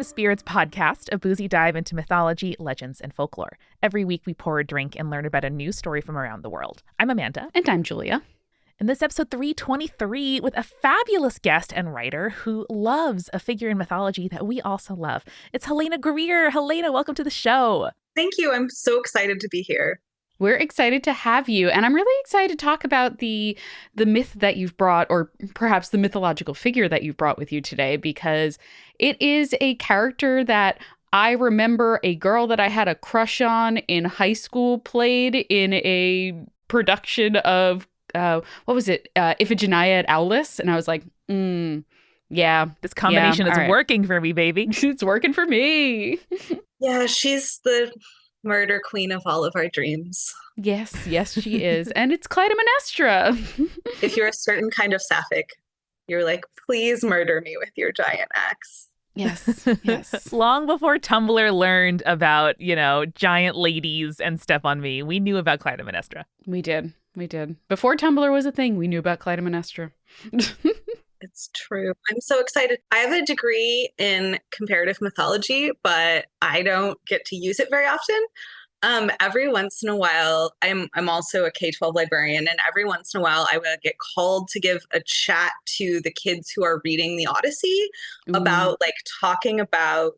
the Spirits podcast, a boozy dive into mythology, legends, and folklore. Every week we pour a drink and learn about a new story from around the world. I'm Amanda. And I'm Julia. And this episode 323 with a fabulous guest and writer who loves a figure in mythology that we also love. It's Helena Greer. Helena, welcome to the show. Thank you. I'm so excited to be here. We're excited to have you. And I'm really excited to talk about the myth that you've brought, or perhaps the mythological figure that you've brought with you today, because it is a character that I remember a girl that I had a crush on in high school played in a production of, what was it? Iphigenia at Aulis. And I was like, yeah. This combination is right. working for me, baby. It's working for me. Yeah, she's the murder queen of all of our dreams. Yes, she is. And it's Clytemnestra. If you're a certain kind of sapphic, you're like, please murder me with your giant axe. Yes. Long before Tumblr learned about, giant ladies and Step on Me, we knew about Clytemnestra. We did. Before Tumblr was a thing, we knew about Clytemnestra. It's true. I'm so excited. I have a degree in comparative mythology, but I don't get to use it very often. Every once in a while, I'm also a K-12 librarian, and every once in a while I would get called to give a chat to the kids who are reading the Odyssey about talking about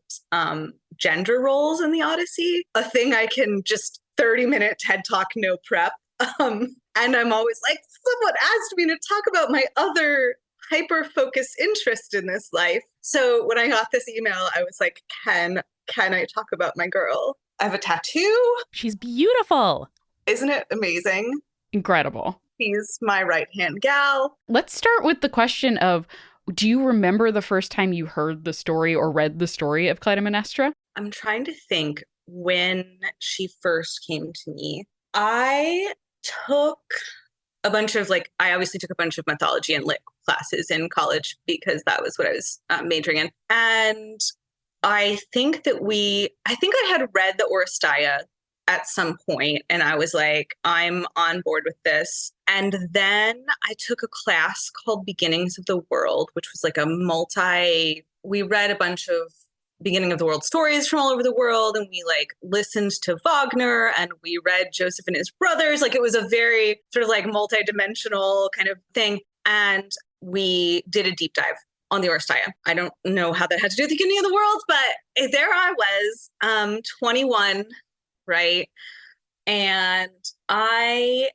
gender roles in the Odyssey, a thing I can just 30-minute TED Talk, no prep. And I'm always like, someone asked me to talk about my other hyper-focused interest in this life. So when I got this email, I was like, can I talk about my girl? I have a tattoo. She's beautiful. Isn't it amazing? Incredible. She's my right-hand gal. Let's start with the question of, do you remember the first time you heard the story or read the story of Clytemnestra? I'm trying to think when she first came to me. I obviously took a bunch of mythology and lit classes in college because that was what I was majoring in. And I think I had read the Oresteia at some point, and I was like, I'm on board with this. And then I took a class called Beginnings of the World, which was like we read a bunch of beginning of the world stories from all over the world, and we listened to Wagner, and we read Joseph and his brothers. It was a very sort of multi-dimensional kind of thing. And we did a deep dive on the Oresteia. I don't know how that had to do with the beginning of the world, but there I was, 21, right? And I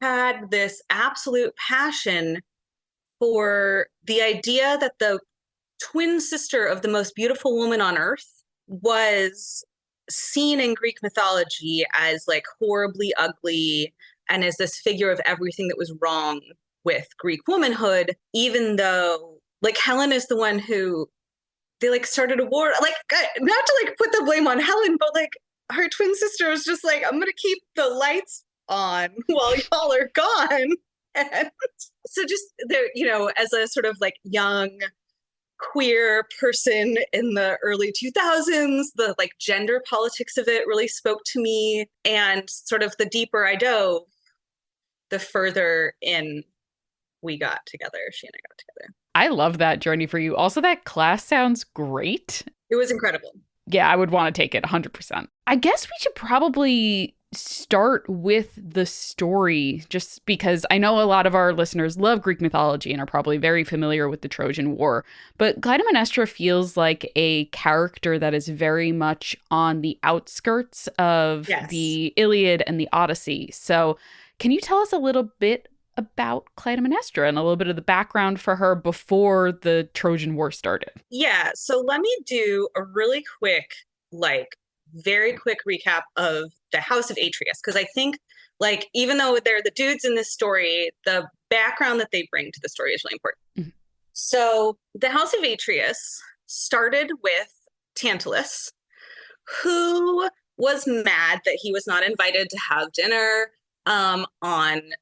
had this absolute passion for the idea that the twin sister of the most beautiful woman on earth was seen in Greek mythology as horribly ugly and as this figure of everything that was wrong with Greek womanhood, even though Helen is the one who they started a war, not to put the blame on Helen, but her twin sister was just I'm gonna keep the lights on while y'all are gone. And so just there, as a sort of young queer person in the early 2000s, the gender politics of it really spoke to me. And sort of the deeper I dove, the further in we got together. She and I got together. I love that journey for you. Also, that class sounds great. It was incredible. Yeah, I would want to take it 100%. I guess we should probably start with the story, just because I know a lot of our listeners love Greek mythology and are probably very familiar with the Trojan War. But Clytemnestra feels like a character that is very much on the outskirts of the Iliad and the Odyssey. So can you tell us a little bit about Clytemnestra and a little bit of the background for her before the Trojan War started? Yeah, so let me do a really quick, very quick recap of the House of Atreus, because I think, even though they're the dudes in this story, the background that they bring to the story is really important. Mm-hmm. So the House of Atreus started with Tantalus, who was mad that he was not invited to have dinner on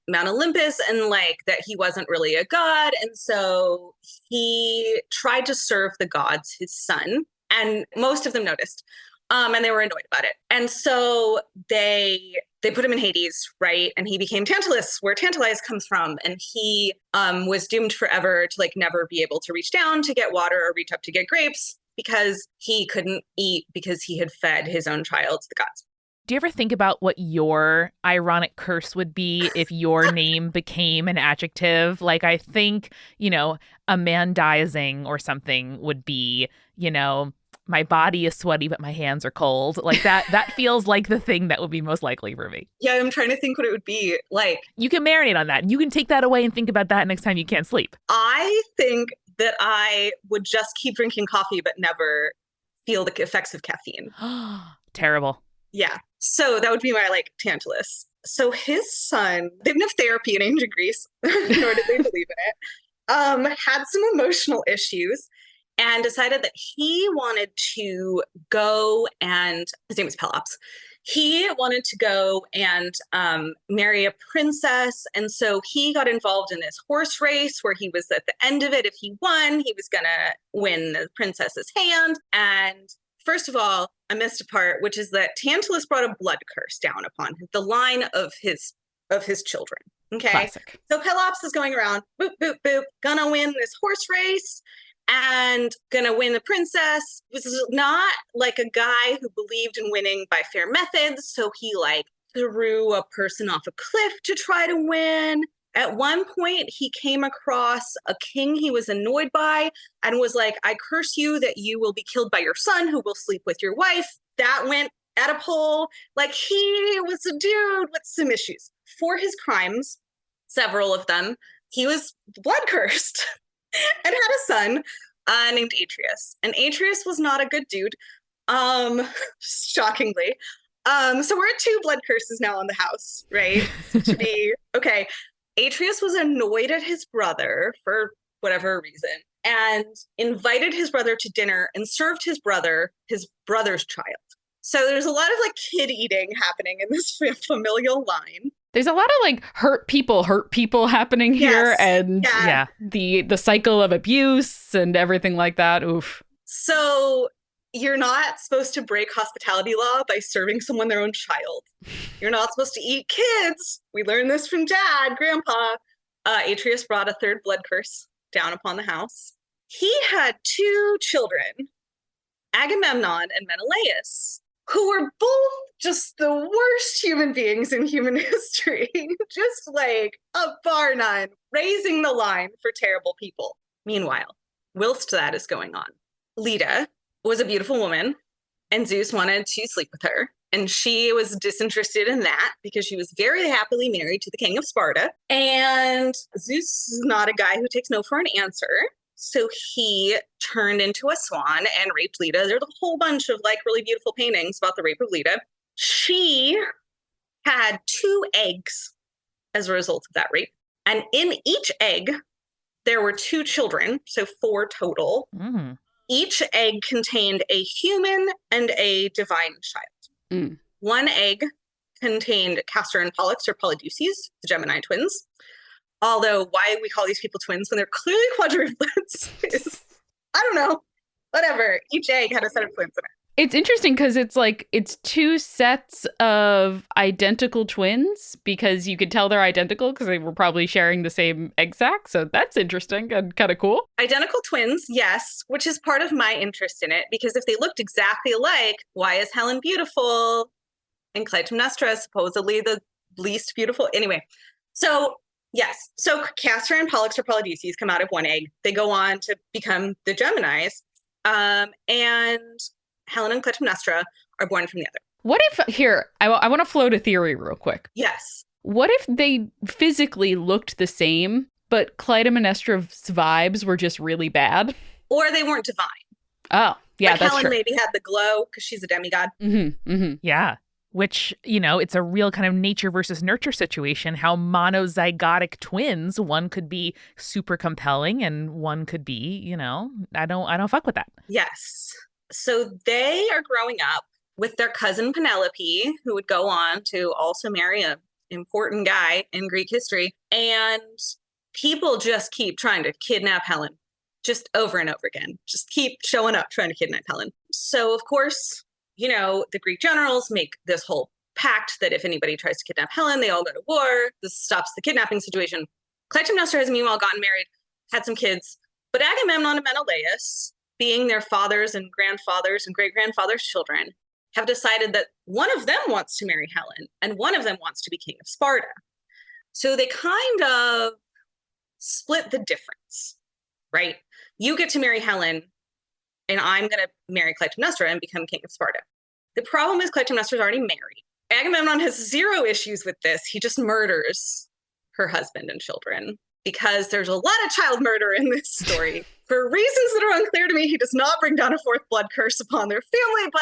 Mount Olympus, and that he wasn't really a god. And so he tried to serve the gods his son, and most of them noticed. And they were annoyed about it. And so they put him in Hades, right? And he became Tantalus, where tantalize comes from. And he was doomed forever to never be able to reach down to get water or reach up to get grapes. because he couldn't eat because he had fed his own child to the gods. Do you ever think about what your ironic curse would be if your name became an adjective? Like, I think, Amandizing or something would be, my body is sweaty, but my hands are cold. Like that feels like the thing that would be most likely for me. Yeah, I'm trying to think what it would be like. You can marinate on that. You can take that away and think about that next time you can't sleep. I think that I would just keep drinking coffee, but never feel the effects of caffeine. Terrible. Yeah. So that would be my Tantalus. So his son, they didn't have therapy in ancient Greece, nor did they believe in it, had some emotional issues and decided that he wanted to go and, his name was Pelops, he wanted to go and marry a princess. And so he got involved in this horse race where he was at the end of it. If he won, he was going to win the princess's hand. And first of all, I missed a part, which is that Tantalus brought a blood curse down upon the line of his children. Okay. Classic. So Pelops is going around, boop, boop, boop, gonna win this horse race and gonna win the princess. Was not like a guy who believed in winning by fair methods. So he threw a person off a cliff to try to win. At one point, he came across a king he was annoyed by and was like, I curse you that you will be killed by your son who will sleep with your wife. That went at a poll. He was a dude with some issues. For his crimes, several of them, he was blood cursed and had a son named Atreus. And Atreus was not a good dude, shockingly. So we're at 2 blood curses now on the house, right? To be okay. Atreus was annoyed at his brother for whatever reason and invited his brother to dinner and served his brother's child. So there's a lot of kid eating happening in this familial line. There's a lot of hurt people happening here. Yes. And Yeah. the cycle of abuse and everything like that. Oof. So you're not supposed to break hospitality law by serving someone their own child. You're not supposed to eat kids. We learned this from Dad, Grandpa. Atreus brought a 3rd blood curse down upon the house. He had 2 children, Agamemnon and Menelaus, who were both just the worst human beings in human history. Just a bar none, raising the line for terrible people. Meanwhile, whilst that is going on, Leda was a beautiful woman, and Zeus wanted to sleep with her. And she was disinterested in that because she was very happily married to the king of Sparta. And Zeus is not a guy who takes no for an answer. So he turned into a swan and raped Leda. There's a whole bunch of really beautiful paintings about the rape of Leda. She had 2 eggs as a result of that rape. And in each egg, there were 2 children, so 4 total. Mm. Each egg contained a human and a divine child. Mm. One egg contained Castor and Pollux, or Polydeuces, the Gemini twins. Although why we call these people twins when they're clearly quadruplets is, I don't know, whatever. Each egg had a set of twins in it. It's interesting because it's 2 sets of identical twins because you could tell they're identical because they were probably sharing the same egg sac. So that's interesting and kind of cool. Identical twins, yes, which is part of my interest in it, because if they looked exactly alike, why is Helen beautiful and Clytemnestra supposedly the least beautiful? Anyway, so yes, so Castor and Pollux or Polydeuces come out of one egg. They go on to become the Geminis, and Helen and Clytemnestra are born from the other. What if, here, I want to float a theory real quick. Yes. What if they physically looked the same, but Clytemnestra's vibes were just really bad? Or they weren't divine. Oh, yeah, that's Helen true. maybe had the glow because she's a demigod. Mm-hmm, mm-hmm. Yeah. Which, it's a real kind of nature versus nurture situation, how monozygotic twins, one could be super compelling and one could be, I don't fuck with that. Yes. So they are growing up with their cousin Penelope, who would go on to also marry an important guy in Greek history. And people just keep trying to kidnap Helen, just over and over again. Just keep showing up trying to kidnap Helen. So, of course, the Greek generals make this whole pact that if anybody tries to kidnap Helen, they all go to war. This stops the kidnapping situation. Clytemnestra has meanwhile gotten married, had some kids. But Agamemnon and Menelaus being their fathers and grandfathers and great-grandfathers' children, have decided that one of them wants to marry Helen and one of them wants to be king of Sparta. So they kind of split the difference, right? You get to marry Helen and I'm going to marry Clytemnestra and become king of Sparta. The problem is Clytemnestra is already married. Agamemnon has zero issues with this. He just murders her husband and children because there's a lot of child murder in this story. For reasons that are unclear to me, he does not bring down a fourth blood curse upon their family, but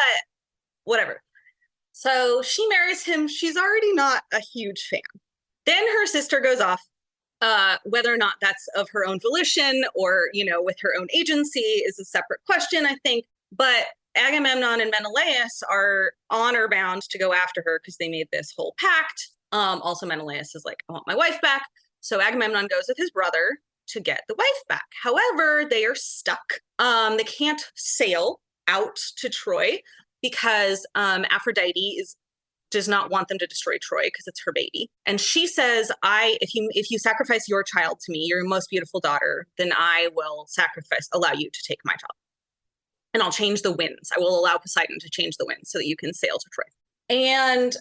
whatever. So she marries him. She's already not a huge fan. Then her sister goes off, whether or not that's of her own volition or, with her own agency is a separate question, I think. But Agamemnon and Menelaus are honor bound to go after her because they made this whole pact. Also, Menelaus is like, I want my wife back. So Agamemnon goes with his brother to get the wife back. However, they are stuck. They can't sail out to Troy because Aphrodite does not want them to destroy Troy because it's her baby. And she says, if you sacrifice your child to me, your most beautiful daughter, then I will allow you to take my child. And I'll change the winds. I will allow Poseidon to change the winds so that you can sail to Troy. And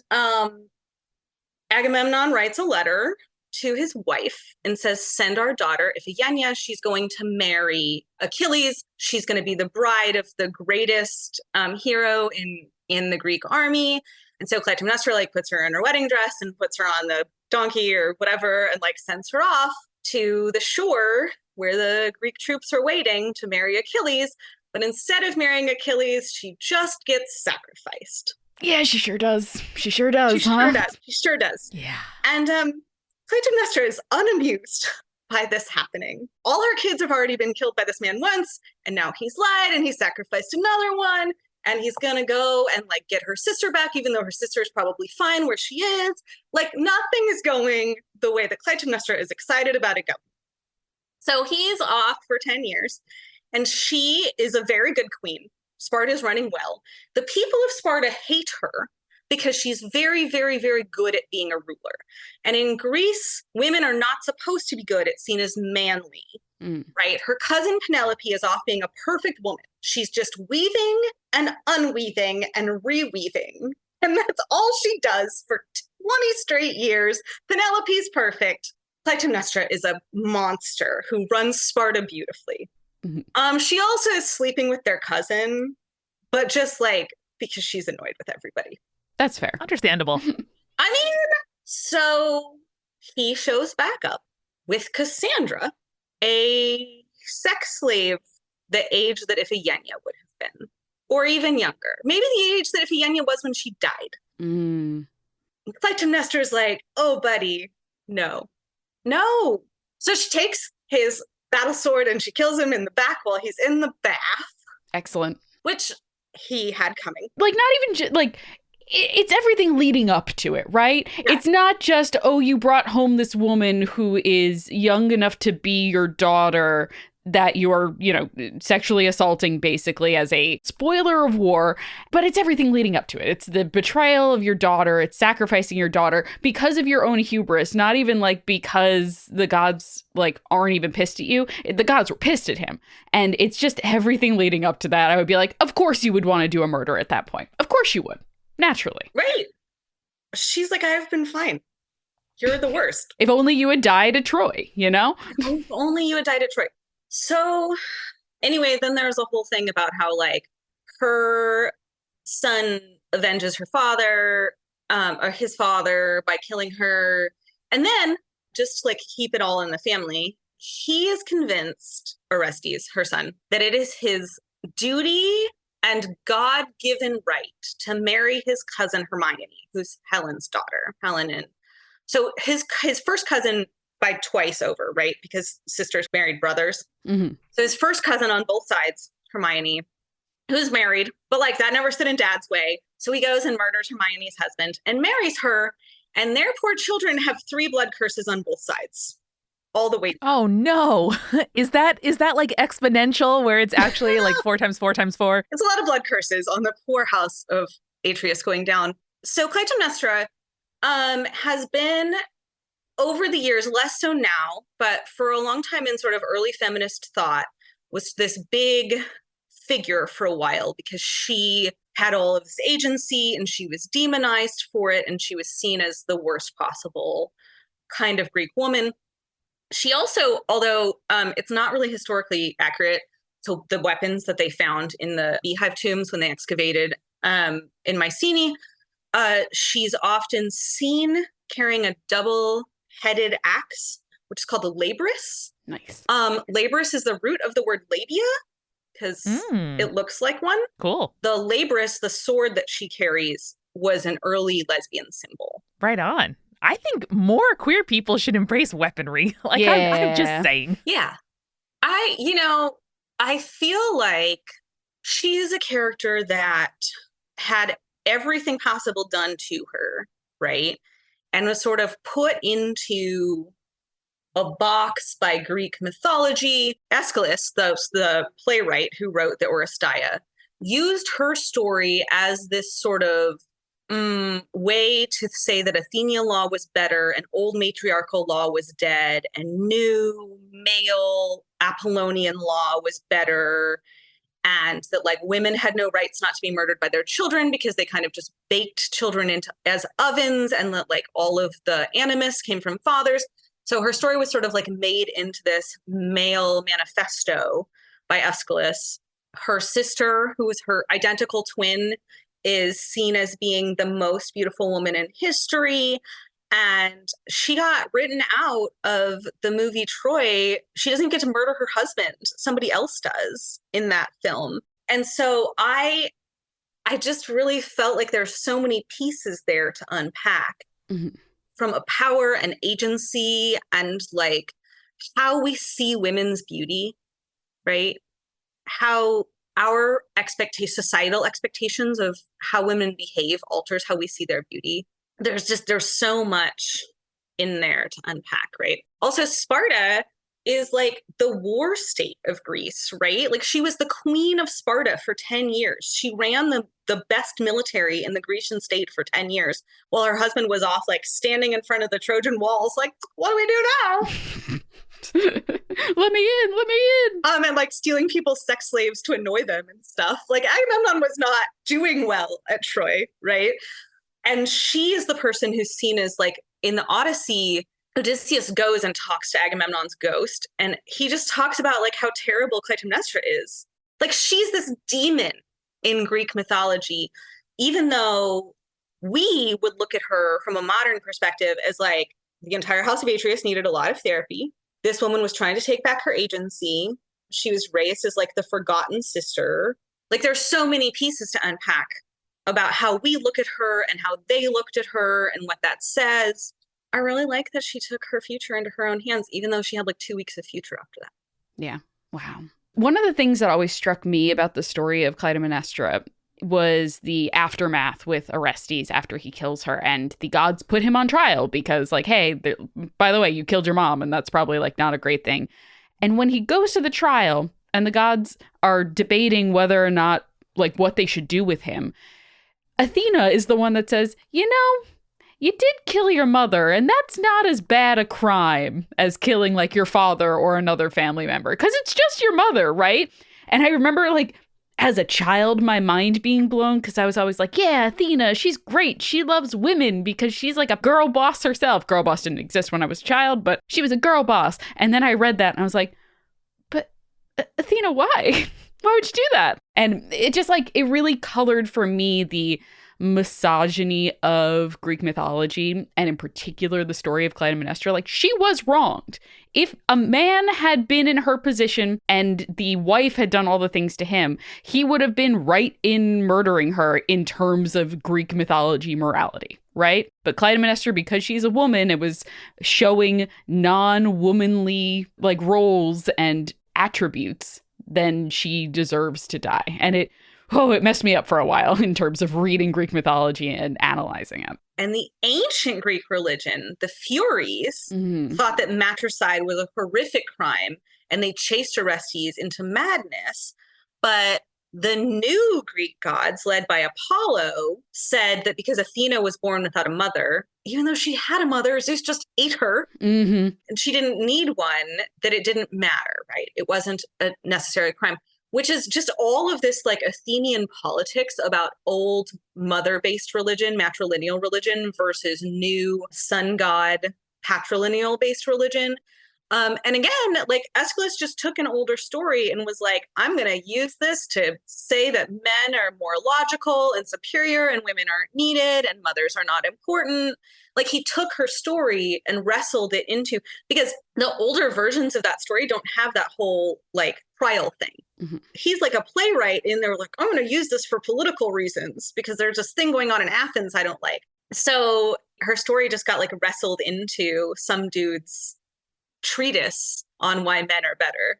Agamemnon writes a letter to his wife and says, send our daughter Iphigenia. She's going to marry Achilles. She's going to be the bride of the greatest hero in the Greek army. And so Clytemnestra puts her in her wedding dress and puts her on the donkey or whatever and sends her off to the shore where the Greek troops are waiting to marry Achilles. But instead of marrying Achilles, she just gets sacrificed. Yeah, she sure does. She sure does. She sure does. Yeah. And Clytemnestra is unamused by this happening. All her kids have already been killed by this man once, and now he's lied and he sacrificed another one, and he's gonna go and get her sister back, even though her sister is probably fine where she is. Nothing is going the way that Clytemnestra is excited about it going. So he's off for 10 years. And she is a very good queen. Sparta is running well. The people of Sparta hate her because she's very, very, very good at being a ruler. And in Greece, women are not supposed to be good. It's seen as manly, right? Her cousin Penelope is off being a perfect woman. She's just weaving and unweaving and reweaving. And that's all she does for 20 straight years. Penelope's perfect. Clytemnestra is a monster who runs Sparta beautifully. She also is sleeping with their cousin, but just because she's annoyed with everybody. That's fair. Understandable. So he shows back up with Cassandra, a sex slave the age that Iphigenia would have been, or even younger. Maybe the age that Iphigenia was when she died. Clytemnestra's oh, buddy, no. So she takes his battle sword and she kills him in the back while he's in the bath. Excellent. Which he had coming. Not even it's everything leading up to it, right? Yeah. It's not just, oh, you brought home this woman who is young enough to be your daughter that you're, sexually assaulting basically as a spoiler of war, but it's everything leading up to it. It's the betrayal of your daughter. It's sacrificing your daughter because of your own hubris, not even because the gods aren't even pissed at you. The gods were pissed at him. And it's just everything leading up to that. I would be of course you would want to do a murder at that point. Of course you would. Naturally. Right. She's I've been fine. You're the worst. If only you had died at Troy, If only you had died at Troy. So anyway, then there's a whole thing about how her son avenges her father, or his father by killing her. And then just to keep it all in the family, he is convinced, Orestes, her son, that it is his duty and God-given right to marry his cousin Hermione, who's Helen's daughter, Helen. So his first cousin by twice over, right? Because sisters married brothers. Mm-hmm. So his first cousin on both sides, Hermione, who's married, but that never stood in Dad's way. So he goes and murders Hermione's husband and marries her. And their poor children have 3 blood curses on both sides. All the way. Oh no. Is that exponential where it's actually 4 times 4 times 4? It's a lot of blood curses on the poor house of Atreus going down. So Clytemnestra has been, over the years, less so now, but for a long time in sort of early feminist thought, was this big figure for a while because she had all of this agency and she was demonized for it, and she was seen as the worst possible kind of Greek woman. She also, although it's not really historically accurate, so the weapons that they found in the beehive tombs when they excavated in Mycenae, she's often seen carrying a double-headed axe, which is called a labrys. Nice. Labrys is the root of the word labia, because it looks like one. Cool. The labrys, the sword that she carries, was an early lesbian symbol. Right on. I think more queer people should embrace weaponry. Like, I'm just saying. Yeah. I feel like she is a character that had everything possible done to her, right? And was sort of put into a box by Greek mythology. Aeschylus, the playwright who wrote the Oresteia, used her story as this sort of way to say that Athenian law was better and old matriarchal law was dead and new male Apollonian law was better, and that like women had no rights not to be murdered by their children because they kind of just baked children into as ovens, and that like all of the animus came from fathers. So her story was sort of like made into this male manifesto by Aeschylus. Her sister, who was her identical twin, is seen as being the most beautiful woman in history. And she got written out of the movie Troy. She doesn't get to murder her husband. Somebody else does in that film. And so I just really felt like there's so many pieces there to unpack from a power and agency and like how we see women's beauty, right? How our societal expectations of how women behave alters how we see their beauty. There's so much in there to unpack, right? Also, Sparta is like the war state of Greece, right? Like she was the queen of Sparta for 10 years. She ran the best military in the Grecian state for 10 years while her husband was off like standing in front of the Trojan walls like, what do we do now? Let me in. And like stealing people's sex slaves to annoy them and stuff. Like Agamemnon was not doing well at Troy, right? And she is the person who's seen as like in the Odyssey, Odysseus goes and talks to Agamemnon's ghost, and he just talks about like how terrible Clytemnestra is. Like she's this demon in Greek mythology, even though we would look at her from a modern perspective as like the entire house of Atreus needed a lot of therapy. This woman was trying to take back her agency. She was raised as like the forgotten sister. Like there's so many pieces to unpack about how we look at her and how they looked at her and what that says. I really like that she took her future into her own hands, even though she had like 2 weeks of future after that. Yeah. Wow. One of the things that always struck me about the story of Clytemnestra was the aftermath with Orestes after he kills her, and the gods put him on trial because like, hey, by the way, you killed your mom, and that's probably like not a great thing. And when he goes to the trial and the gods are debating whether or not like what they should do with him, Athena is the one that says, you did kill your mother, and that's not as bad a crime as killing like your father or another family member, because it's just your mother, right? And I remember like as a child, my mind being blown, because I was always like, yeah, Athena, she's great. She loves women because she's like a girl boss herself. Girl boss didn't exist when I was a child, but she was a girl boss. And then I read that and I was like, but Athena, why? Why would you do that? And it just like, it really colored for me the misogyny of Greek mythology, and in particular the story of Clytemnestra. Like she was wronged. If a man had been in her position and the wife had done all the things to him, he would have been right in murdering her in terms of Greek mythology morality, right? But Clytemnestra, because she's a woman, it was showing non-womanly like roles and attributes, then she deserves to die. And it messed me up for a while in terms of reading Greek mythology and analyzing it. And the ancient Greek religion, the Furies, thought that matricide was a horrific crime, and they chased Orestes into madness. But the new Greek gods, led by Apollo, said that because Athena was born without a mother, even though she had a mother, Zeus just ate her, and she didn't need one, that it didn't matter, right? It wasn't a necessary crime. which is just all of this like Athenian politics about old mother-based religion, matrilineal religion versus new sun god patrilineal-based religion. And again, like Aeschylus just took an older story and was like, I'm going to use this to say that men are more logical and superior and women aren't needed and mothers are not important. Like he took her story and wrestled it into, because the older versions of that story don't have that whole like trial thing. Mm-hmm. He's like a playwright and they're like, I'm going to use this for political reasons because there's this thing going on in Athens I don't like. So her story just got like wrestled into some dude's treatise on why men are better.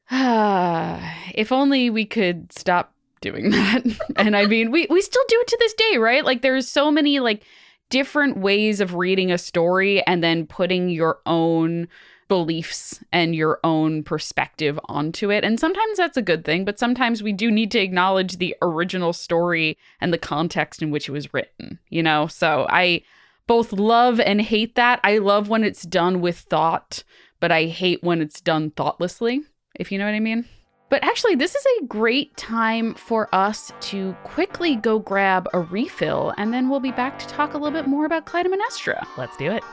If only we could stop doing that. And I mean, we still do it to this day, right? Like there's so many like different ways of reading a story and then putting your own beliefs and your own perspective onto it. And sometimes that's a good thing, but sometimes we do need to acknowledge the original story and the context in which it was written, you know? So I both love and hate that. I love when it's done with thought, but I hate when it's done thoughtlessly, if you know what I mean. But actually, this is a great time for us to quickly go grab a refill, and then we'll be back to talk a little bit more about Clytemnestra. Let's do it.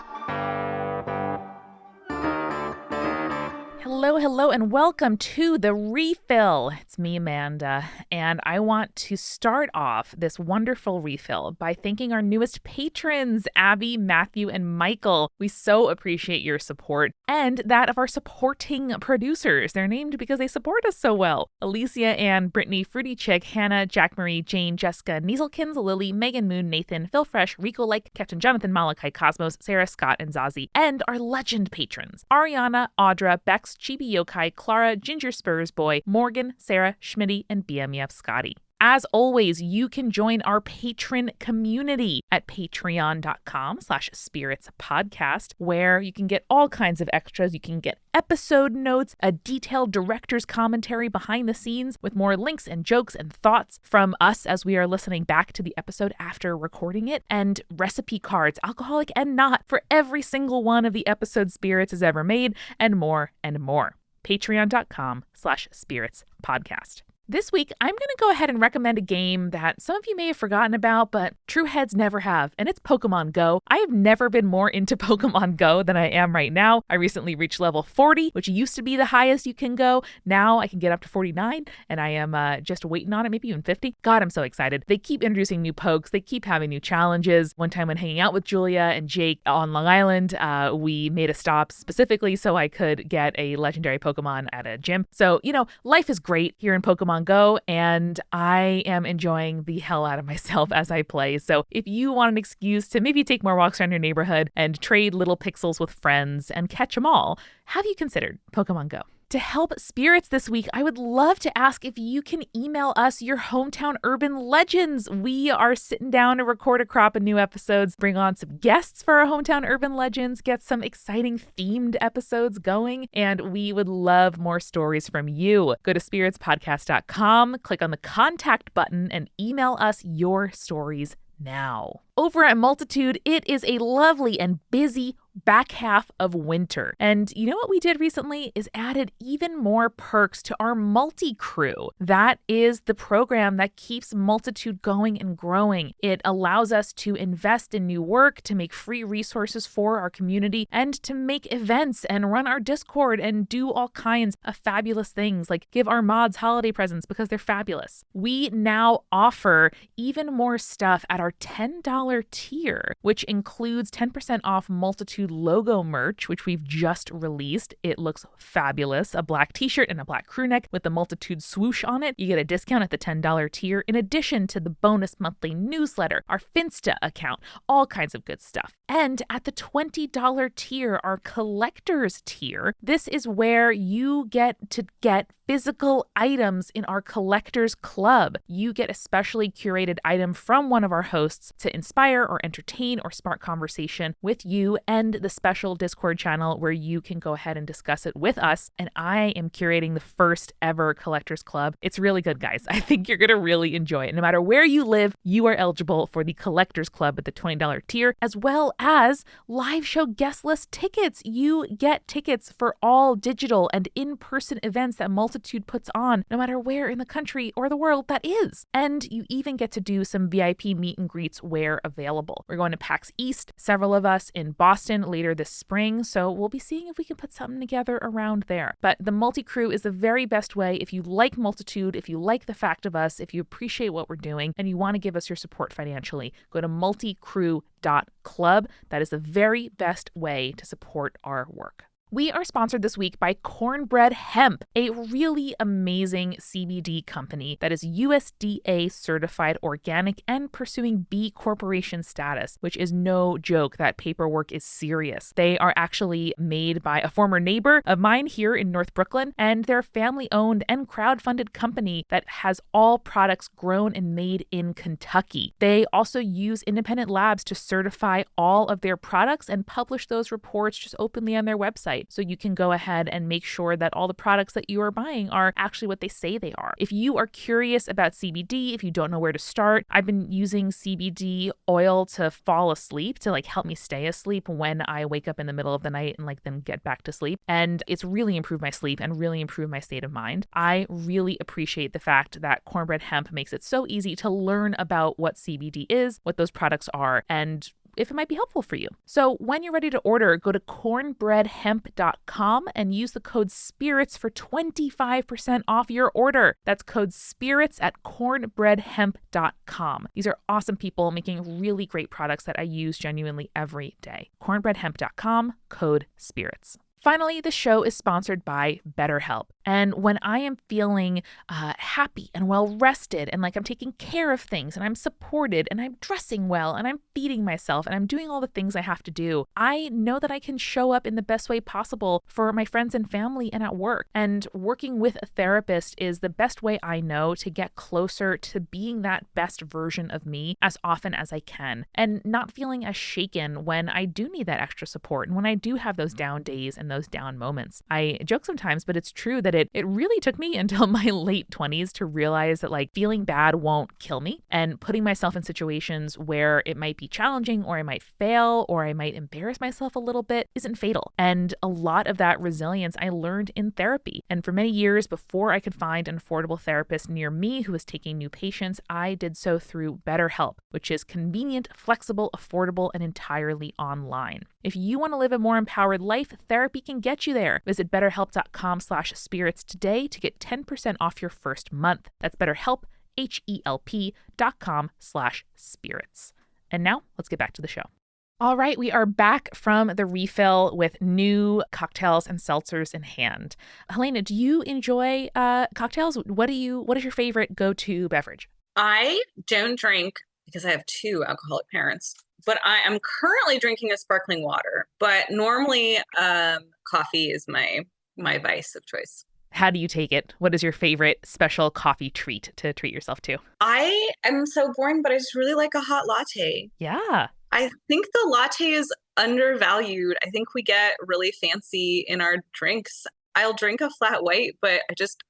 Hello, and welcome to The Refill. It's me, Amanda, and I want to start off this wonderful refill by thanking our newest patrons, Abby, Matthew, and Michael. We so appreciate your support, and that of our supporting producers. They're named because they support us so well. Alicia, Ann, Brittany, Fruity Chick, Hannah, Jack Marie, Jane, Jessica, Nieselkins, Lily, Megan Moon, Nathan, Phil Fresh, Rico Like, Captain Jonathan, Malachi, Cosmos, Sarah, Scott, and Zazie, and our legend patrons, Ariana, Audra, Bex, Chibi Yokai, Clara, Ginger Spurs Boy, Morgan, Sarah, Schmitty, and BMEF Scotty. As always, you can join our patron community at patreon.com/spiritspodcast, where you can get all kinds of extras. You can get episode notes, a detailed director's commentary behind the scenes with more links and jokes and thoughts from us as we are listening back to the episode after recording it, and recipe cards, alcoholic and not, for every single one of the episodes Spirits has ever made, and more and more. Patreon.com/spiritspodcast. This week, I'm going to go ahead and recommend a game that some of you may have forgotten about, but true heads never have, and it's Pokemon Go. I have never been more into Pokemon Go than I am right now. I recently reached level 40, which used to be the highest you can go. Now I can get up to 49, and I am just waiting on it, maybe even 50. God, I'm so excited. They keep introducing new pokes. They keep having new challenges. One time when hanging out with Julia and Jake on Long Island, we made a stop specifically so I could get a legendary Pokemon at a gym. So, you know, life is great here in Pokemon Go, and I am enjoying the hell out of myself as I play. So if you want an excuse to maybe take more walks around your neighborhood and trade little pixels with friends and catch them all, have you considered Pokemon Go? To help spirits this week, I would love to ask if you can email us your hometown urban legends. We are sitting down to record a crop of new episodes, bring on some guests for our hometown urban legends, get some exciting themed episodes going, and we would love more stories from you. Go to spiritspodcast.com, click on the contact button, and email us your stories now. Over at Multitude, it is a lovely and busy back half of winter. And you know what we did recently is added even more perks to our multi-crew. That is the program that keeps Multitude going and growing. It allows us to invest in new work, to make free resources for our community, and to make events and run our Discord and do all kinds of fabulous things, like give our mods holiday presents because they're fabulous. We now offer even more stuff at our $10 tier, which includes 10% off Multitude logo merch, which we've just released. It looks fabulous. A black t-shirt and a black crew neck with the Multitude swoosh on it. You get a discount at the $10 tier, in addition to the bonus monthly newsletter, our Finsta account, all kinds of good stuff. And at the $20 tier, our collector's tier, this is where you get to get physical items in our collector's club. You get a specially curated item from one of our hosts to inspire or entertain or spark conversation with you, and the special Discord channel where you can go ahead and discuss it with us. And I am curating the first ever Collectors Club. It's really good, guys. I think you're going to really enjoy it. No matter where you live, you are eligible for the Collectors Club at the $20 tier, as well as live show guest list tickets. You get tickets for all digital and in-person events that Multitude puts on, no matter where in the country or the world that is. And you even get to do some VIP meet and greets where available. We're going to PAX East, several of us in Boston later this spring, so we'll be seeing if we can put something together around there. But the multi-crew is the very best way if you like Multitude, if you like the fact of us, if you appreciate what we're doing, and you want to give us your support financially. Go to multicrew.club. That is the very best way to support our work. We are sponsored this week by Cornbread Hemp, a really amazing CBD company that is USDA certified organic and pursuing B Corporation status, which is no joke. That paperwork is serious. They are actually made by a former neighbor of mine here in North Brooklyn, and they're a family-owned and crowd-funded company that has all products grown and made in Kentucky. They also use independent labs to certify all of their products and publish those reports just openly on their website. So you can go ahead and make sure that all the products that you are buying are actually what they say they are. If you are curious about CBD, if you don't know where to start, I've been using CBD oil to fall asleep, to help me stay asleep when I wake up in the middle of the night and then get back to sleep. And it's really improved my sleep and really improved my state of mind. I really appreciate the fact that Cornbread Hemp makes it so easy to learn about what CBD is, what those products are, and if it might be helpful for you. So when you're ready to order, go to cornbreadhemp.com and use the code SPIRITS for 25% off your order. That's code SPIRITS at cornbreadhemp.com. These are awesome people making really great products that I use genuinely every day. cornbreadhemp.com, code SPIRITS. Finally, the show is sponsored by BetterHelp. And when I am feeling happy and well-rested and like I'm taking care of things and I'm supported and I'm dressing well and I'm feeding myself and I'm doing all the things I have to do, I know that I can show up in the best way possible for my friends and family and at work. And working with a therapist is the best way I know to get closer to being that best version of me as often as I can, and not feeling as shaken when I do need that extra support and when I do have those down days and those down moments. I joke sometimes, but it's true that it really took me until my late 20s to realize that feeling bad won't kill me, and putting myself in situations where it might be challenging or I might fail or I might embarrass myself a little bit isn't fatal. And a lot of that resilience I learned in therapy. And for many years before I could find an affordable therapist near me who was taking new patients, I did so through BetterHelp, which is convenient, flexible, affordable, and entirely online. If you want to live a more empowered life, therapy can get you there. Visit betterhelp.com/spirits today to get 10% off your first month. That's BetterHelp, HELP.com/spirits. And now let's get back to the show. All right, we are back from the refill with new cocktails and seltzers in hand. Helena, do you enjoy cocktails? What is your favorite go-to beverage? I don't drink because I have two alcoholic parents, but I am currently drinking a sparkling water. But normally, coffee is my vice of choice. How do you take it? What is your favorite special coffee treat to treat yourself to? I am so boring, but I just really like a hot latte. Yeah. I think the latte is undervalued. I think we get really fancy in our drinks. I'll drink a flat white, but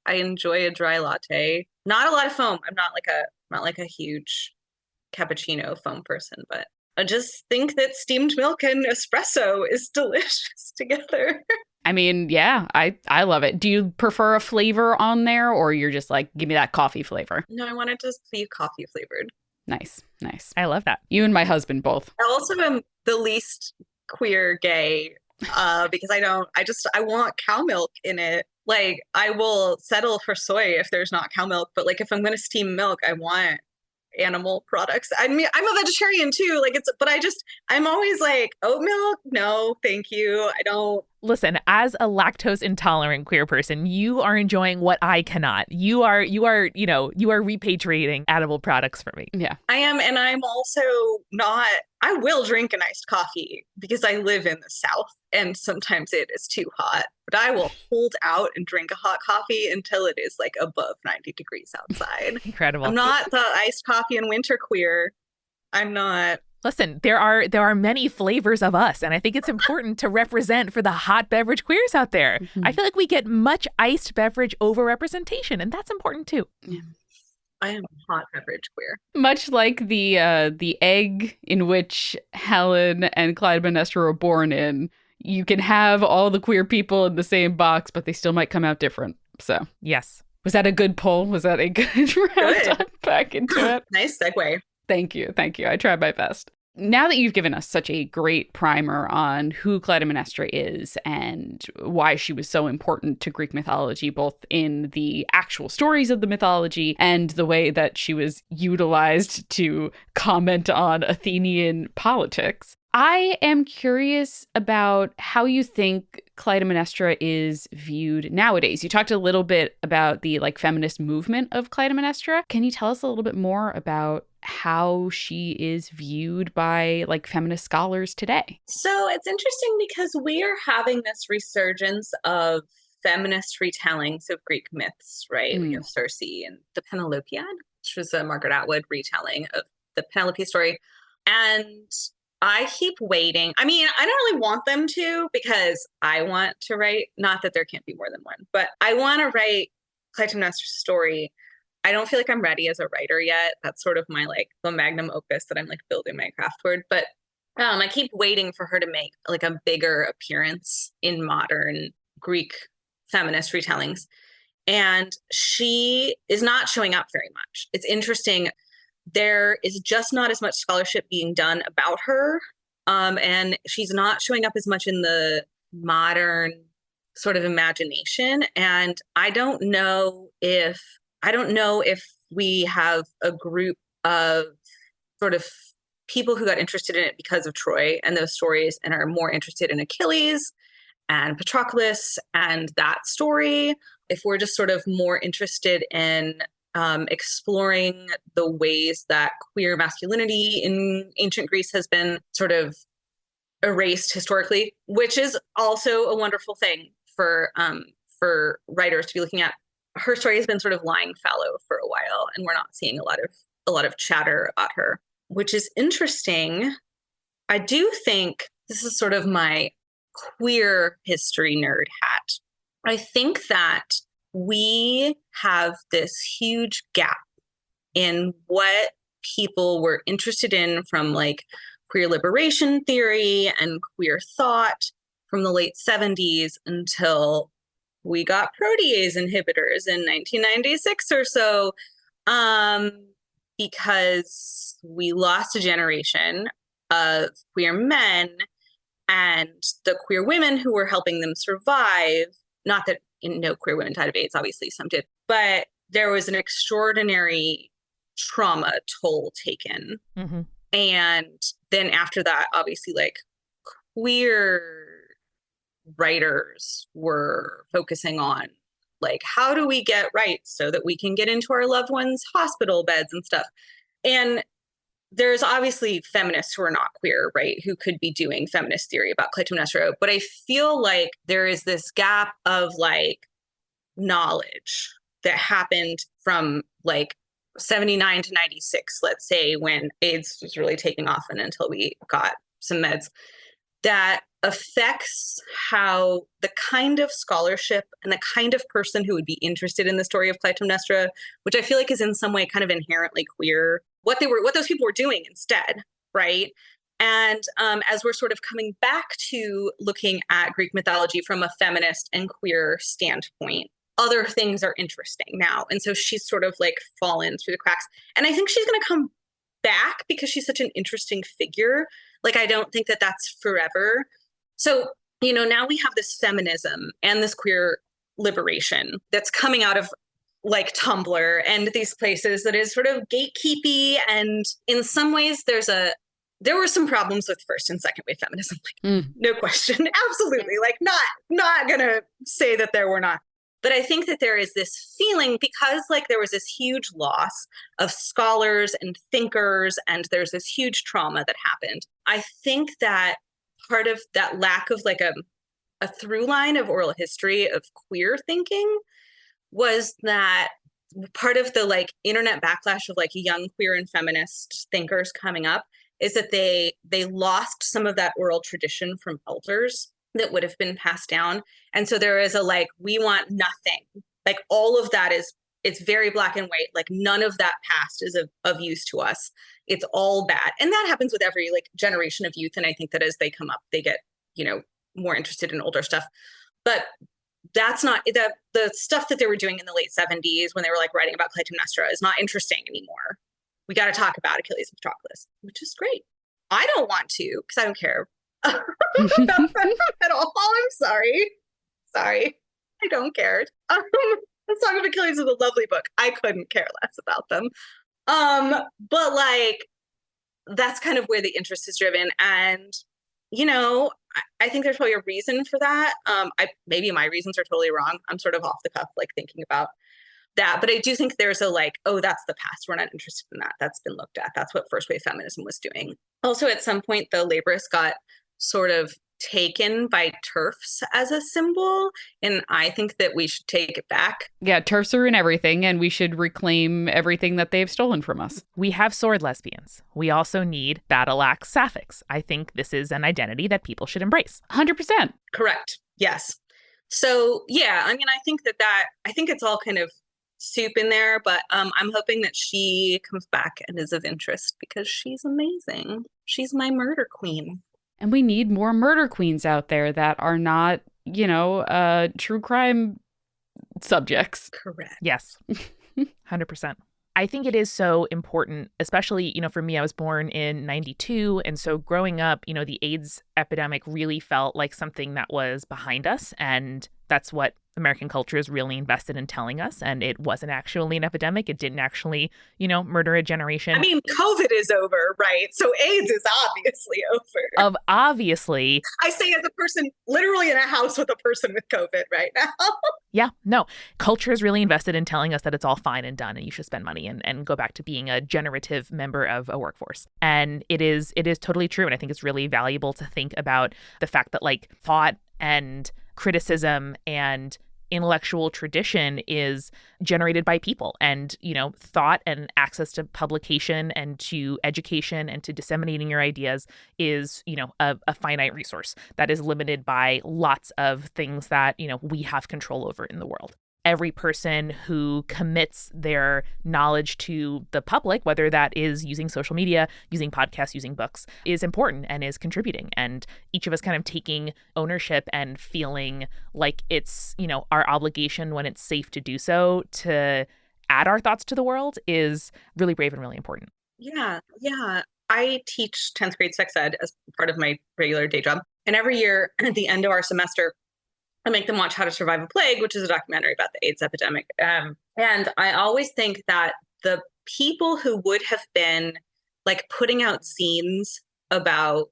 I enjoy a dry latte. Not a lot of foam. I'm not like a huge cappuccino foam person, but I just think that steamed milk and espresso is delicious together. I mean, yeah, I love it. Do you prefer a flavor on there, or you're just like, give me that coffee flavor? No, I want it to be coffee flavored. Nice. I love that. You and my husband both. I also am the least queer gay because I want cow milk in it. Like, I will settle for soy if there's not cow milk, but if I'm going to steam milk, I want animal products. I mean, I'm a vegetarian too. I'm always like, oat milk? No, thank you. I don't. Listen, as a lactose intolerant queer person, you are enjoying what I cannot. You are repatriating edible products for me. Yeah. I am, and I'm also not. I will drink an iced coffee because I live in the South and sometimes it is too hot. But I will hold out and drink a hot coffee until it is above 90 degrees outside. Incredible. I'm not the iced coffee and winter queer. I'm not Listen, there are many flavors of us, and I think it's important to represent for the hot beverage queers out there. I feel like we get much iced beverage overrepresentation, and that's important too. Yeah. I am hot beverage queer. Much like the egg in which Helen and Clytemnestra were born in, you can have all the queer people in the same box, but they still might come out different. So, yes. Was that a good pull? Was that a good round back into it? Nice segue. Thank you. Thank you. I tried my best. Now that you've given us such a great primer on who Clytemnestra is and why she was so important to Greek mythology, both in the actual stories of the mythology and the way that she was utilized to comment on Athenian politics, I am curious about how you think Clytemnestra is viewed nowadays. You talked a little bit about the feminist movement of Clytemnestra. Can you tell us a little bit more about how she is viewed by feminist scholars today? So it's interesting because we are having this resurgence of feminist retellings of Greek myths, right? We have Circe and the Penelopiad, which was a Margaret Atwood retelling of the Penelope story. And I keep waiting. I mean, I don't really want them to, because I want to write, not that there can't be more than one, but I want to write Clytemnestra's story. I don't feel like I'm ready as a writer yet. That's sort of my the magnum opus that I'm building my craft toward. But I keep waiting for her to make a bigger appearance in modern Greek feminist retellings. And she is not showing up very much. It's interesting. There is just not as much scholarship being done about her. And she's not showing up as much in the modern sort of imagination. And I don't know if we have a group of sort of people who got interested in it because of Troy and those stories and are more interested in Achilles and Patroclus and that story. If we're just sort of more interested in exploring the ways that queer masculinity in ancient Greece has been sort of erased historically, which is also a wonderful thing for writers to be looking at. Her story has been sort of lying fallow for a while, and we're not seeing a lot of chatter about her, which is interesting. I do think this is sort of my queer history nerd hat. I think that we have this huge gap in what people were interested in from queer liberation theory and queer thought from the late 70s until we got protease inhibitors in 1996 or so, because we lost a generation of queer men, and the queer women who were helping them survive, not that no queer women died of AIDS, obviously some did, but there was an extraordinary trauma toll taken. Mm-hmm. And then after that, obviously queer writers were focusing on how do we get rights so that we can get into our loved ones' hospital beds and stuff. And there's obviously feminists who are not queer, right, who could be doing feminist theory about Clytemnestra. But I feel like there is this gap of knowledge that happened from 79 to 96, let's say, when AIDS was really taking off and until we got some meds, that affects how the kind of scholarship and the kind of person who would be interested in the story of Clytemnestra, which I feel like is in some way kind of inherently queer, what those people were doing instead, right? And as we're sort of coming back to looking at Greek mythology from a feminist and queer standpoint, other things are interesting now. And so she's sort of fallen through the cracks. And I think she's going to come back because she's such an interesting figure. I don't think that that's forever. So, now we have this feminism and this queer liberation that's coming out of Tumblr and these places that is sort of gatekeepy. And in some ways there were some problems with first and second wave feminism. No question. Absolutely. Not going to say that there were not. But I think that there is this feeling because there was this huge loss of scholars and thinkers, and there's this huge trauma that happened. I think that part of that lack of a through line of oral history of queer thinking was that part of the internet backlash of young queer and feminist thinkers coming up is that they lost some of that oral tradition from elders that would have been passed down. And so there is a like, we want nothing. Like all of that it's very black and white. Like none of that past is of use to us. It's all bad. And that happens with every like generation of youth. And I think that as they come up, they get, more interested in older stuff. But that's not the stuff that they were doing in the late 70s when they were like writing about Clytemnestra is not interesting anymore. We got to talk about Achilles and Patroclus, which is great. I don't want to because I don't care about them at all. I'm sorry. I don't care. Let's talk about Achilles is a lovely book. I couldn't care less about them. But like, that's kind of where the interest is driven. And, I think there's probably a reason for that. Maybe my reasons are totally wrong. I'm sort of off the cuff, like thinking about that. But I do think there's a like, oh, that's the past. We're not interested in that. That's been looked at. That's what first wave feminism was doing. Also, at some point, the laborists got sort of taken by TERFs as a symbol. And I think that we should take it back. Yeah, TERFs are in everything, and we should reclaim everything that they've stolen from us. We have sword lesbians. We also need battle axe sapphics. I think this is an identity that people should embrace. 100%. Correct. Yes. So, yeah, I think I think it's all kind of soup in there, but I'm hoping that she comes back and is of interest because she's amazing. She's my murder queen. And we need more murder queens out there that are not, true crime subjects. Correct. Yes. 100%. I think it is so important, especially, for me, I was born in 92. And so growing up, the AIDS epidemic really felt like something that was behind us. And that's what American culture is really invested in telling us. And it wasn't actually an epidemic. It didn't actually, murder a generation. I mean, COVID is over, right? So AIDS is obviously over. Obviously. I say as a person literally in a house with a person with COVID right now. Yeah, no. Culture is really invested in telling us that it's all fine and done and you should spend money and go back to being a generative member of a workforce. And it is totally true. And I think it's really valuable to think about the fact that like thought and criticism and intellectual tradition is generated by people, and thought and access to publication and to education and to disseminating your ideas is a finite resource that is limited by lots of things that we have control over in the world. Every person who commits their knowledge to the public, whether that is using social media, using podcasts, using books, is important and is contributing. And each of us kind of taking ownership and feeling like it's, our obligation when it's safe to do so to add our thoughts to the world is really brave and really important. Yeah. I teach 10th grade sex ed as part of my regular day job. And every year at the end of our semester, I make them watch How to Survive a Plague, which is a documentary about the AIDS epidemic. And I always think that the people who would have been like putting out zines about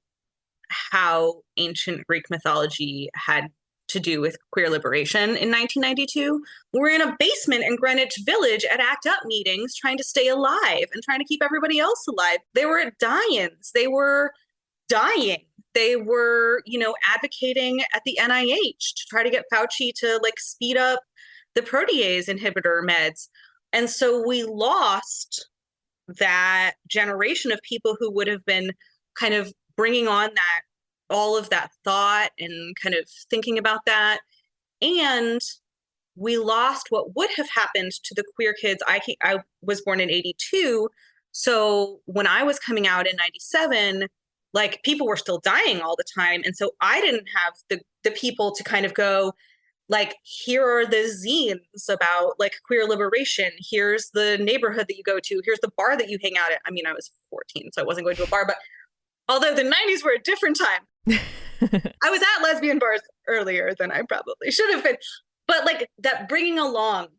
how ancient Greek mythology had to do with queer liberation in 1992 were in a basement in Greenwich Village at ACT UP meetings trying to stay alive and trying to keep everybody else alive. They were at die-ins. They were dying. They were, advocating at the NIH to try to get Fauci to like speed up the protease inhibitor meds. And so we lost that generation of people who would have been kind of bringing on that, all of that thought and kind of thinking about that. And we lost what would have happened to the queer kids. I was born in 82. So when I was coming out in 97, like people were still dying all the time. And so I didn't have the people to kind of go like, here are the zines about like queer liberation. Here's the neighborhood that you go to. Here's the bar that you hang out at. I mean, I was 14, so I wasn't going to a bar, but although the 90s were a different time, I was at lesbian bars earlier than I probably should have been. But like that bringing along,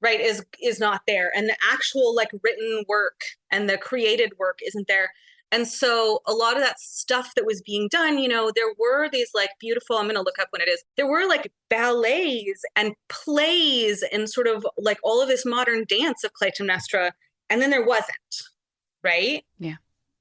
right, is not there. And the actual like written work and the created work isn't there. And so a lot of that stuff that was being done, there were these like beautiful, I'm going to look up when it is, there were like ballets and plays and sort of like all of this modern dance of Clytemnestra. And then there wasn't, right? Yeah.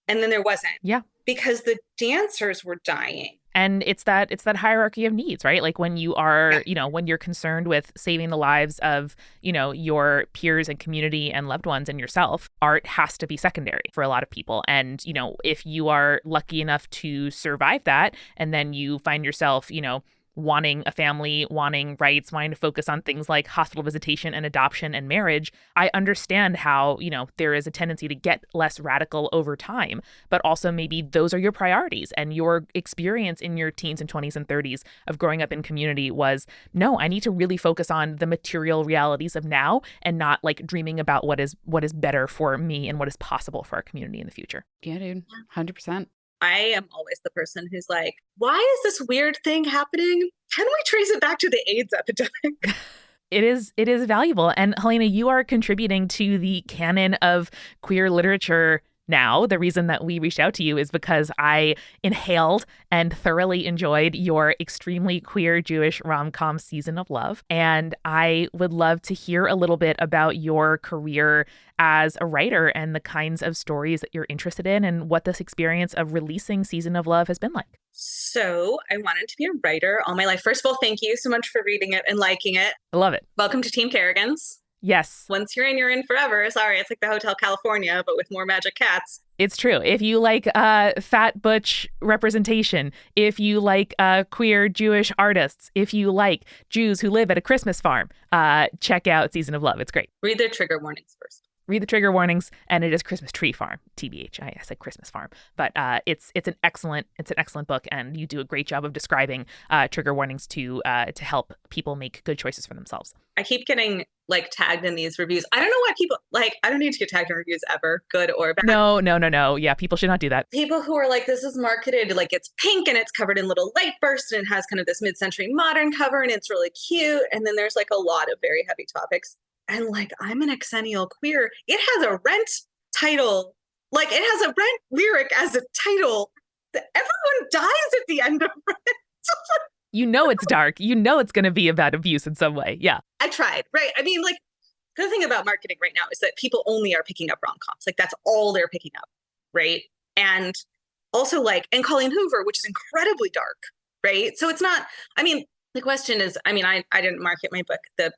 And then there wasn't. Yeah. Because the dancers were dying. And it's that hierarchy of needs, right? Like when you are, when you're concerned with saving the lives of, your peers and community and loved ones and yourself, art has to be secondary for a lot of people. And, if you are lucky enough to survive that, and then you find yourself, wanting a family, wanting rights, wanting to focus on things like hospital visitation and adoption and marriage, I understand how, there is a tendency to get less radical over time, but also maybe those are your priorities. And your experience in your teens and 20s and 30s of growing up in community was, no, I need to really focus on the material realities of now and not like dreaming about what is better for me and what is possible for our community in the future. Yeah, dude. 100%. I am always the person who's like, why is this weird thing happening? Can we trace it back to the AIDS epidemic? It is valuable. And Helena, you are contributing to the canon of queer literature now. The reason that we reached out to you is because I inhaled and thoroughly enjoyed your extremely queer Jewish rom-com Season of Love. And I would love to hear a little bit about your career as a writer and the kinds of stories that you're interested in and what this experience of releasing Season of Love has been like. So I wanted to be a writer all my life. First of all, thank you so much for reading it and liking it. I love it. Welcome to Team Kerrigans. Yes. Once you're in forever. Sorry, it's like the Hotel California, but with more magic cats. It's true. If you like fat butch representation, if you like queer Jewish artists, if you like Jews who live at a Christmas farm, check out Season of Love. It's great. Read the trigger warnings first. Read the trigger warnings, and it is Christmas Tree Farm, TBH. I said Christmas Farm, but it's an excellent book, and you do a great job of describing trigger warnings to help people make good choices for themselves. I keep getting like tagged in these reviews. I don't know why people like. I don't need to get tagged in reviews ever, good or bad. No. Yeah, people should not do that. People who are like, this is marketed like it's pink and it's covered in little light bursts and it has kind of this mid-century modern cover and it's really cute. And then there's like a lot of very heavy topics. And like, I'm an exennial queer. It has a Rent title. Like, it has a Rent lyric as a title. Everyone dies at the end of Rent. It's dark. It's going to be about abuse in some way. Yeah. I tried, right? I mean, like, the thing about marketing right now is that people only are picking up rom-coms. Like, that's all they're picking up, right? And also, like, and Colleen Hoover, which is incredibly dark, right? So it's not, I mean, the question is, I mean, I didn't market my book. The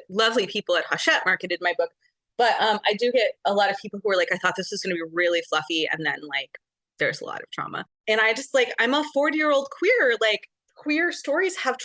lovely people at Hachette marketed my book. But I do get a lot of people who are like, I thought this was going to be really fluffy. And then like, there's a lot of trauma. And I just like, I'm a 40-year-old queer, like queer stories have,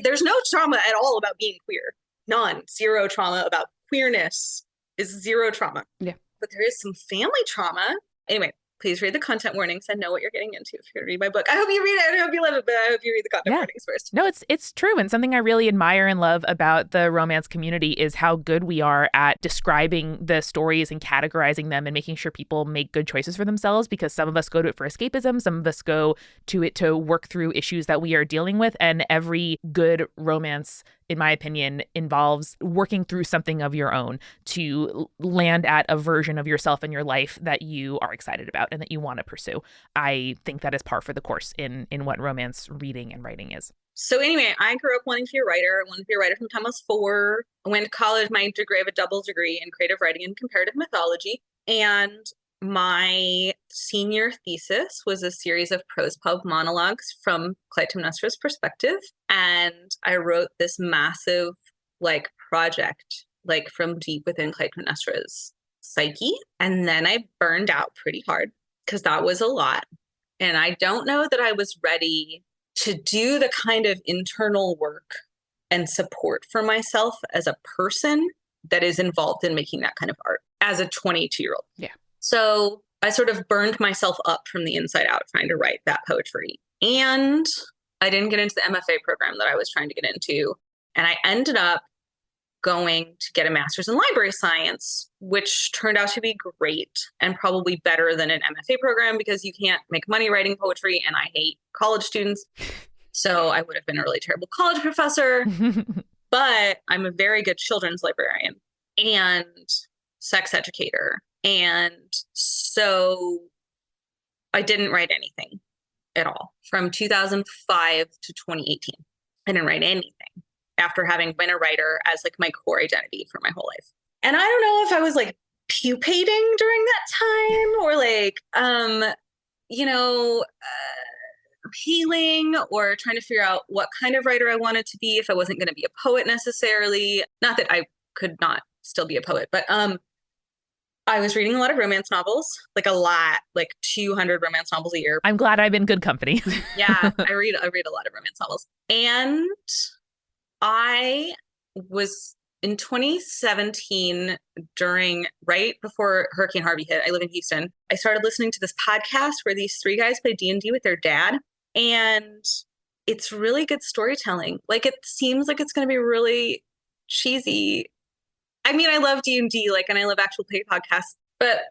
there's no trauma at all about being queer. None. Zero trauma about queerness is zero trauma. Yeah. But there is some family trauma. Anyway, please read the content warnings and know what you're getting into if you're going to read my book. I hope you read it. I hope you love it, but I hope you read the content warnings first. No, it's true. And something I really admire and love about the romance community is how good we are at describing the stories and categorizing them and making sure people make good choices for themselves, because some of us go to it for escapism. Some of us go to it to work through issues that we are dealing with. And every good romance, in my opinion, involves working through something of your own to land at a version of yourself in your life that you are excited about and that you want to pursue. I think that is par for the course in what romance reading and writing is. So anyway, I grew up wanting to be a writer. I wanted to be a writer from the time I was 4. I went to college, my degree, I have a double degree in creative writing and comparative mythology. And my senior thesis was a series of prose pub monologues from Clytemnestra's perspective. And I wrote this massive like project, like from deep within Clytemnestra's psyche. And then I burned out pretty hard because that was a lot. And I don't know that I was ready to do the kind of internal work and support for myself as a person that is involved in making that kind of art as a 22-year-old. Yeah. So I sort of burned myself up from the inside out trying to write that poetry. And I didn't get into the MFA program that I was trying to get into. And I ended up going to get a master's in library science, which turned out to be great and probably better than an MFA program because you can't make money writing poetry. And I hate college students. So I would have been a really terrible college professor. But I'm a very good children's librarian and sex educator. And so I didn't write anything at all from 2005 to 2018. I didn't write anything after having been a writer as like my core identity for my whole life. And I don't know if I was like pupating during that time or like, appealing, or trying to figure out what kind of writer I wanted to be if I wasn't going to be a poet necessarily. Not that I could not still be a poet, but I was reading a lot of romance novels, like a lot, like 200 romance novels a year. I'm glad I'm in good company. Yeah, I read a lot of romance novels. And I was in 2017, right before Hurricane Harvey hit. I live in Houston. I started listening to this podcast where these 3 guys play D&D with their dad. And it's really good storytelling. Like, it seems like it's going to be really cheesy. I mean, I love D&D, and I love actual play podcasts, but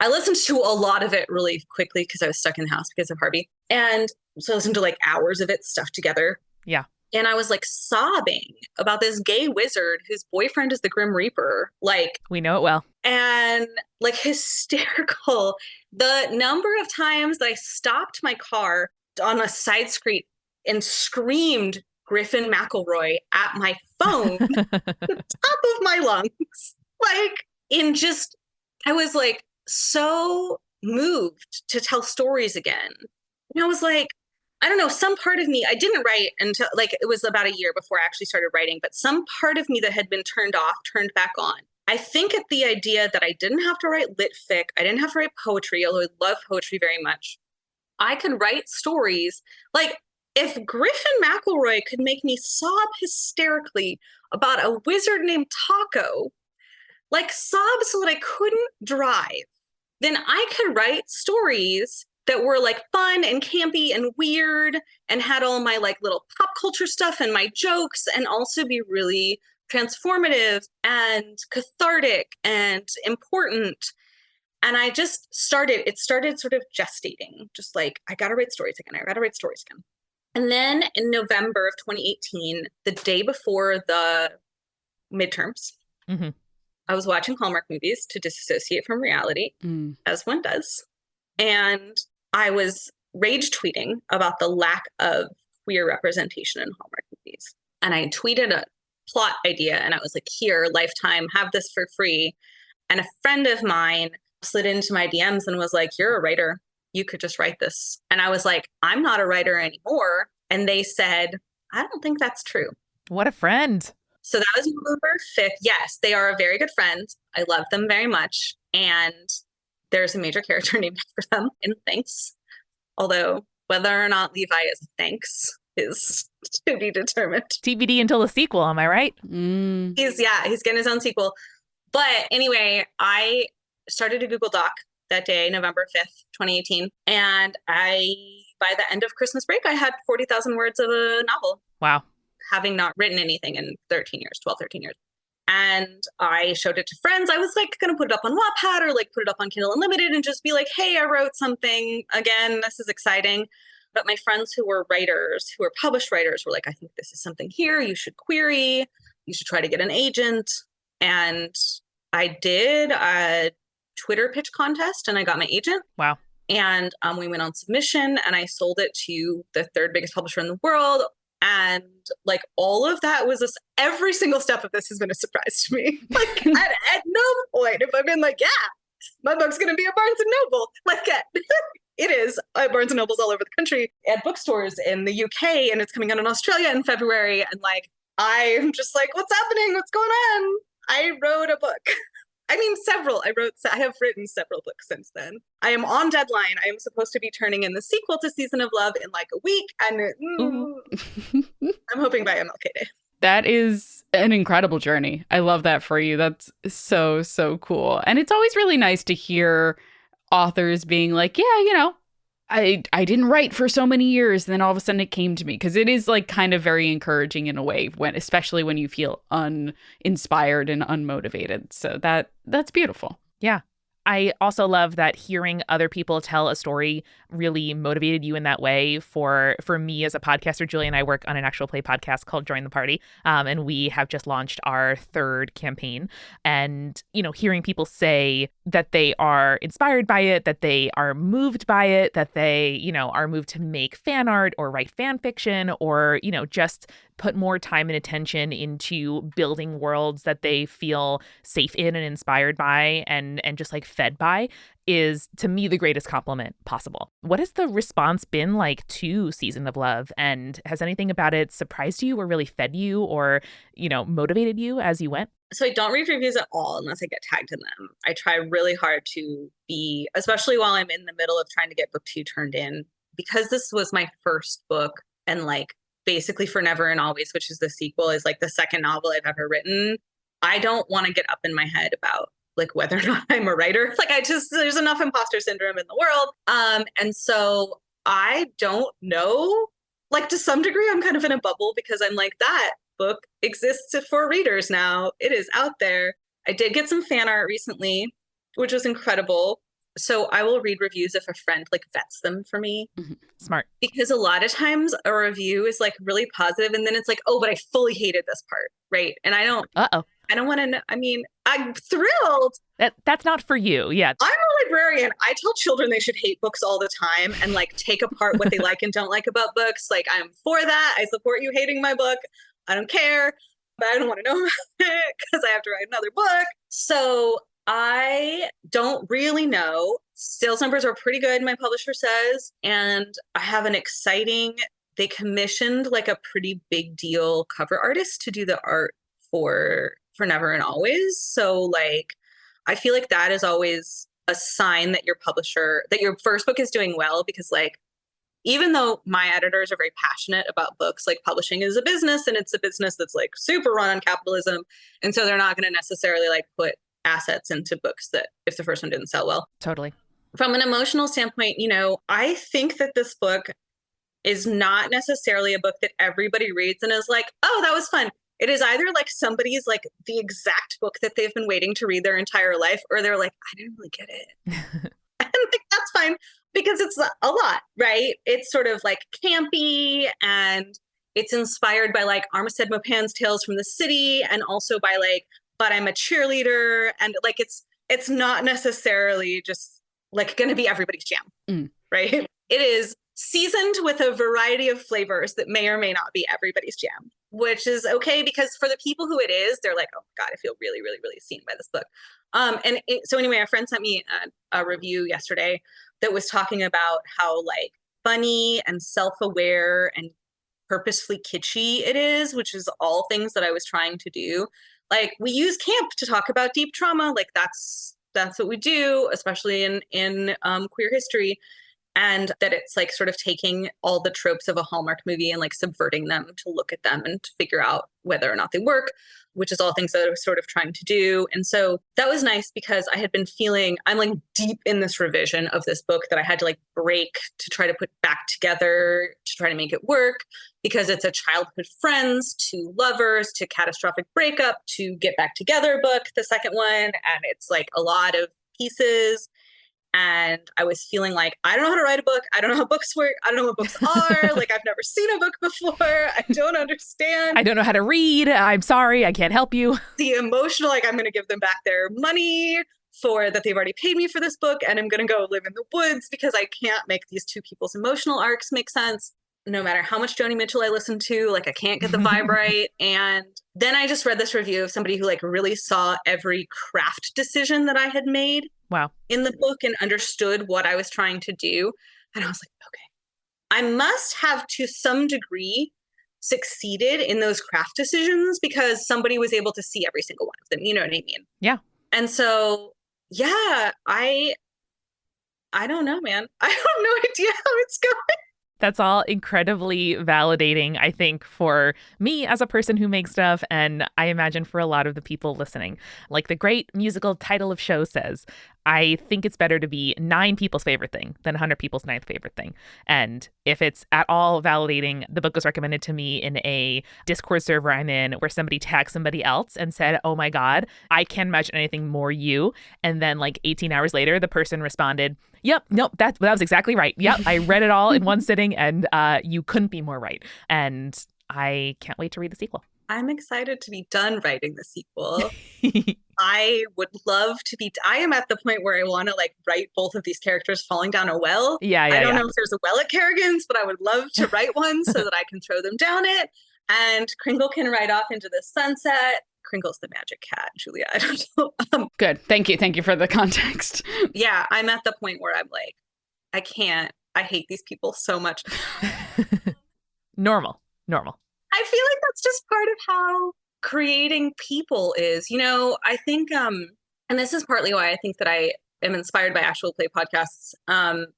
I listened to a lot of it really quickly because I was stuck in the house because of Harvey. And so I listened to hours of it stuffed together. Yeah. And I was sobbing about this gay wizard whose boyfriend is the Grim Reaper. We know it well. And hysterical. The number of times that I stopped my car on a side street and screamed Griffin McElroy at my phone, the top of my lungs. I was so moved to tell stories again. And I was I don't know, some part of me, I didn't write until it was about a year before I actually started writing, but some part of me that had been turned off, turned back on. I think at the idea that I didn't have to write lit fic, I didn't have to write poetry, although I love poetry very much. I could write stories. If Griffin McElroy could make me sob hysterically about a wizard named Taco, sob so that I couldn't drive, then I could write stories that were fun and campy and weird and had all my little pop culture stuff and my jokes, and also be really transformative and cathartic and important. And I just started sort of gestating, just I gotta write stories again. And then in November of 2018, the day before the midterms, mm-hmm. I was watching Hallmark movies to disassociate from reality, as one does. And I was rage tweeting about the lack of queer representation in Hallmark movies. And I tweeted a plot idea, and I was here, Lifetime, have this for free. And a friend of mine slid into my DMs and was you're a writer. You could just write this. And I was I'm not a writer anymore. And they said, I don't think that's true. What a friend. So that was November 5th. Yes, they are a very good friend. I love them very much. And there's a major character named after them in Thanks. Although whether or not Levi is a Thanks is to be determined. TBD until the sequel, am I right? He's getting his own sequel. But anyway, I started a Google Doc that day, November 5th, 2018. And by the end of Christmas break, I had 40,000 words of a novel. Wow. Having not written anything in 13 years. And I showed it to friends. I was going to put it up on Wattpad or put it up on Kindle Unlimited and just be hey, I wrote something. Again, this is exciting. But my friends who were writers, who were published writers, were I think this is something here you should query. You should try to get an agent. And I did a Twitter pitch contest and I got my agent. Wow. And we went on submission and I sold it to the 3rd biggest publisher in the world. And all of that was every single step of this has been a surprise to me. At no point have I been yeah, my book's going to be at Barnes & Noble. It is at Barnes & Nobles all over the country, at bookstores in the UK, and it's coming out in Australia in February. And I'm just what's happening? What's going on? I wrote a book. I mean, several. I have written several books since then. I am on deadline. I am supposed to be turning in the sequel to Season of Love in a week. And I'm hoping by MLK Day. That is an incredible journey. I love that for you. That's so, so cool. And it's always really nice to hear authors being yeah, I didn't write for so many years, and then all of a sudden it came to me, because it is kind of very encouraging in a way, especially when you feel uninspired and unmotivated. So that's beautiful. Yeah. I also love that hearing other people tell a story really motivated you in that way. For me as a podcaster, Julie and I work on an actual play podcast called Join the Party. And we have just launched our 3rd campaign. And, hearing people say that they are inspired by it, that they are moved by it, that they, are moved to make fan art or write fan fiction or, just put more time and attention into building worlds that they feel safe in and inspired by and just like fed by is, to me, the greatest compliment possible. What has the response been like to Season of Love? And has anything about it surprised you or really fed you or, motivated you as you went? So I don't read reviews at all unless I get tagged in them. I try really hard to be, especially while I'm in the middle of trying to get book 2 turned in, because this was my first book and like basically For Never and Always, which is the sequel, is like the second novel I've ever written. I don't want to get up in my head about like whether or not I'm a writer. Like there's enough imposter syndrome in the world. And so I don't know, like to some degree, I'm kind of in a bubble because I'm like, that book exists for readers now. It is out there. I did get some fan art recently, which was incredible. So I will read reviews if a friend like vets them for me. Mm-hmm. Smart. Because a lot of times a review is like really positive and then it's like, oh, but I fully hated this part. Right. And I don't want to know. I mean, I'm thrilled. That's not for you. Yeah. I'm a librarian. I tell children they should hate books all the time and like take apart what they like and don't like about books. Like I'm for that. I support you hating my book. I don't care, but I don't want to know about it because I have to write another book. So I don't really know. Sales numbers are pretty good, my publisher says. And I have they commissioned like a pretty big deal cover artist to do the art for Never and Always. So like, I feel like that is always a sign that your first book is doing well, because like, even though my editors are very passionate about books, like publishing is a business and it's a business that's like super run on capitalism. And so they're not going to necessarily like put assets into books that if the first one didn't sell well. Totally. From an emotional standpoint, I think that this book is not necessarily a book that everybody reads and is like, oh, that was fun. It is either like somebody's like the exact book that they've been waiting to read their entire life, or they're like, I didn't really get it. And like, that's fine. Because it's a lot, right? It's sort of like campy and it's inspired by like Armistead Maupin's Tales from the City and also by like, but I'm a cheerleader. And like, it's not necessarily just like going to be everybody's jam, right? It is seasoned with a variety of flavors that may or may not be everybody's jam, which is okay because for the people who it is, they're like, oh my God, I feel really, really, really seen by this book. So anyway, a friend sent me a review yesterday that was talking about how like funny and self-aware and purposefully kitschy it is, which is all things that I was trying to do. Like we use camp to talk about deep trauma. Like that's what we do, especially in queer history. And that it's like sort of taking all the tropes of a Hallmark movie and like subverting them to look at them and to figure out whether or not they work, which is all things that I was sort of trying to do. And so that was nice because I had been feeling I'm like deep in this revision of this book that I had to like break to try to put back together, to try to make it work, because it's a childhood friends to lovers to catastrophic breakup to get back together book, the second one. And it's like a lot of pieces. And I was feeling like, I don't know how to write a book. I don't know how books work. I don't know what books are. Like, I've never seen a book before. I don't understand. I don't know how to read. I'm sorry. I can't help you. The emotional, like, I'm going to give them back their money for that they've already paid me for this book. And I'm going to go live in the woods because I can't make these two people's emotional arcs make sense. No matter how much Joni Mitchell I listen to, like I can't get the vibe right. And then I just read this review of somebody who like really saw every craft decision that I had made. Wow. In the book and understood what I was trying to do. And I was like, okay, I must have to some degree succeeded in those craft decisions because somebody was able to see every single one of them. You know what I mean? Yeah. And so, yeah, I don't know, man. I have no idea how it's going. That's all incredibly validating, I think, for me as a person who makes stuff, and I imagine for a lot of the people listening. Like the great musical title of show says, I think it's better to be 9 people's favorite thing than 100 people's 9th favorite thing. And if it's at all validating, the book was recommended to me in a Discord server I'm in where somebody tagged somebody else and said, oh my God, I can't imagine anything more you. And then like 18 hours later, the person responded, yep, nope, that was exactly right. Yep, I read it all in one sitting and you couldn't be more right. And I can't wait to read the sequel. I'm excited to be done writing the sequel. I would love to be, I am at the point where I want to like write both of these characters falling down a well. Yeah. I don't know if there's a well at Kerrigan's, but I would love to write one so that I can throw them down it. And Kringle can ride off into the sunset. Kringle's the magic cat, Julia. I don't know. Good. Thank you. Thank you for the context. Yeah, I'm at the point where I'm like, I can't. I hate these people so much. Normal. I feel like that's just part of how creating people is. I think, and this is partly why I think that I am inspired by actual play podcasts,